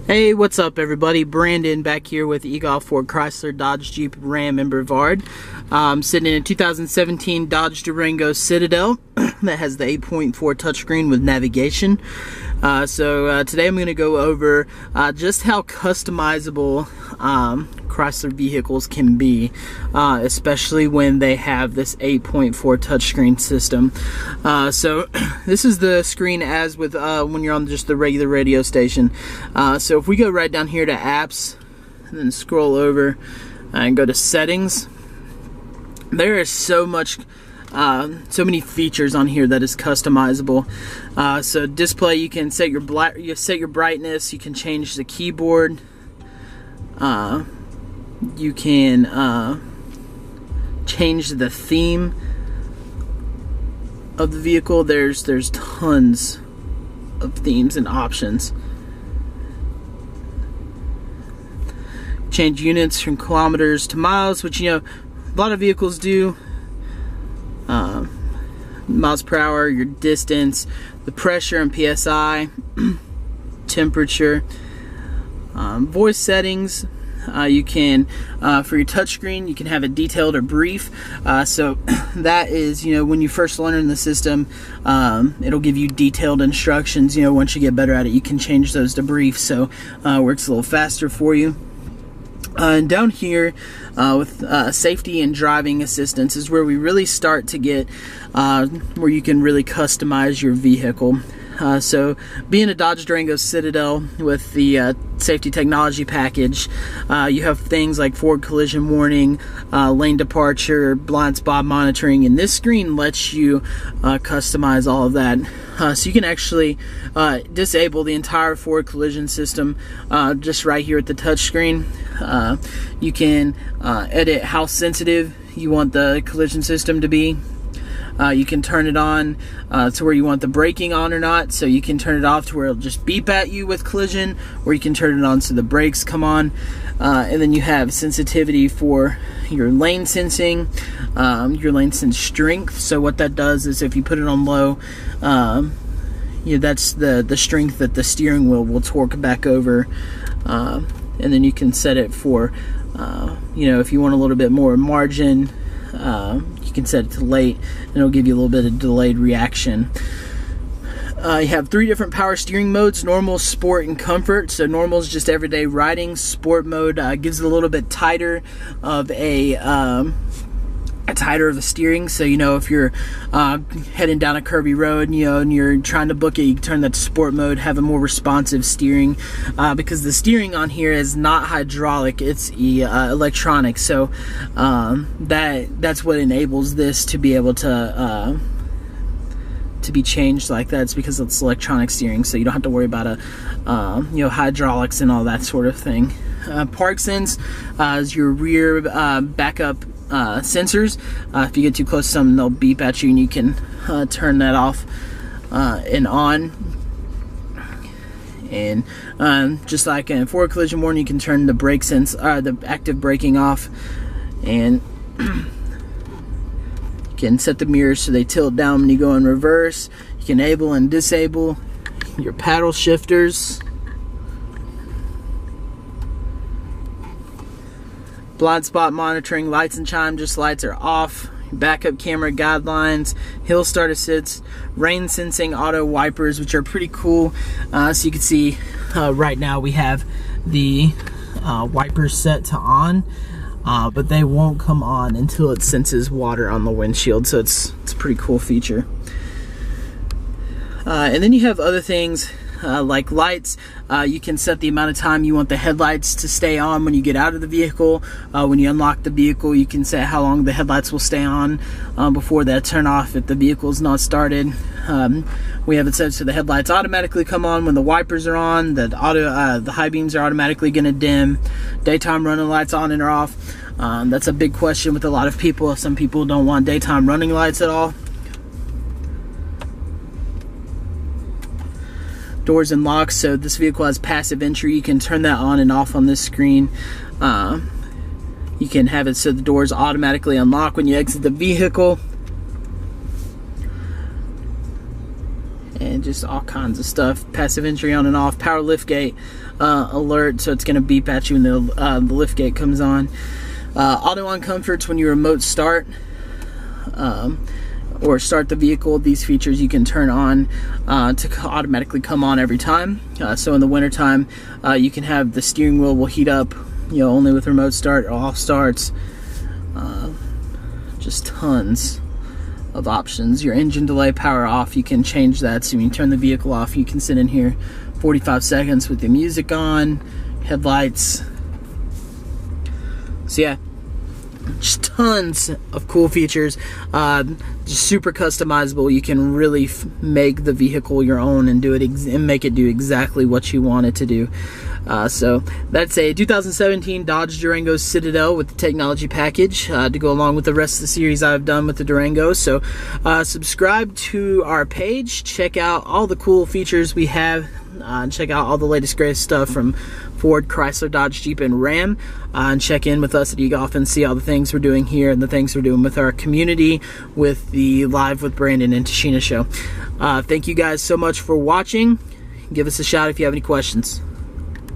Hey, what's up everybody? Brandon back here with Eagle Ford Chrysler Dodge Jeep Ram in Brevard. Sitting in a 2017 Dodge Durango Citadel that has the 8.4 touchscreen with navigation. Today I'm going to go over just how customizable Chrysler vehicles can be, especially when they have this 8.4 touchscreen system. This is the screen as with when you're on just the regular radio station. So if we go right down here to apps and then scroll over and go to settings, there is so many features on here that is customizable. So display, you can set your brightness, you can change the keyboard, you can change the theme of the vehicle. There's tons of themes and options. Change units from kilometers to miles, which a lot of vehicles do. Miles per hour, your distance, the pressure and PSI, temperature, voice settings. You can, for your touchscreen, you can have it detailed or brief. So that is, when you first learn the system, it'll give you detailed instructions. Once you get better at it, you can change those to brief, so it works a little faster for you. And down here with safety and driving assistance is where we really start to get where you can really customize your vehicle. So being a Dodge Durango Citadel with the safety technology package, you have things like forward collision warning, lane departure, blind spot monitoring, and this screen lets you customize all of that. So you can actually disable the entire forward collision system just right here at the touch screen. You can edit how sensitive you want the collision system to be. You can turn it on to where you want the braking on or not, so you can turn it off to where it'll just beep at you with collision, or you can turn it on so the brakes come on. And then you have sensitivity for your lane sensing, your lane sense strength. So what that does is if you put it on low, that's the strength that the steering wheel will torque back over. And then you can set it for, if you want a little bit more margin, you can set it to late, and it'll give you a little bit of delayed reaction. You have 3 different power steering modes: normal, sport, and comfort. So normal is just everyday riding. Sport mode gives it a little bit tighter of a steering. So if you're heading down a curvy road, and you're trying to book it, you can turn that to sport mode, have a more responsive steering, because the steering on here is not hydraulic, it's electronic. So that's what enables this to be able to be changed like that. It's because it's electronic steering, so you don't have to worry about hydraulics and all that sort of thing. Park sense is your rear backup sensors. If you get too close to something, they'll beep at you, and you can turn that off and on. And just like in forward collision warning, you can turn the brake sense, the active braking off, and you can set the mirrors so they tilt down when you go in reverse. You can enable and disable your paddle shifters. Blind spot monitoring, lights and chime just lights are off. Backup camera guidelines, hill start assist, rain sensing auto wipers, which are pretty cool. So you can see right now we have the wipers set to on, but they won't come on until it senses water on the windshield. So it's a pretty cool feature. And then you have other things like lights. You can set the amount of time you want the headlights to stay on when you get out of the vehicle. When you unlock the vehicle, you can set how long the headlights will stay on before they turn off if the vehicle is not started. We have it set so the headlights automatically come on when the wipers are on. The high beams are automatically going to dim. Daytime running lights on and are off. That's a big question with a lot of people. Some people don't want daytime running lights at all. Doors and locks. So this vehicle has passive entry. You can turn that on and off on this screen. You can have it so the doors automatically unlock when you exit the vehicle. and just all kinds of stuff. Passive entry on and off, power liftgate alert, so it's going to beep at you when the liftgate comes on. Auto on comforts when you remote start or start the vehicle. These features you can turn on to automatically come on every time. So in the wintertime, you can have the steering wheel will heat up, you know, only with remote start or off starts. Just tons of options. Your engine delay power off, you can change that. So when you turn the vehicle off, you can sit in here 45 seconds with the music on, headlights. So yeah, just tons of cool features. Just super customizable. You can really make the vehicle your own and do it and make it do exactly what you want it to do. So that's a 2017 Dodge Durango Citadel with the technology package to go along with the rest of the series I've done with the Durango. So subscribe to our page, check out all the cool features we have, check out all the latest greatest stuff from Ford, Chrysler, Dodge, Jeep, and Ram, and check in with us at eGolf and see all the things we're doing here and the things we're doing with our community with the Live with Brandon and Tashina show. Thank you guys so much for watching. Give us a shout if you have any questions.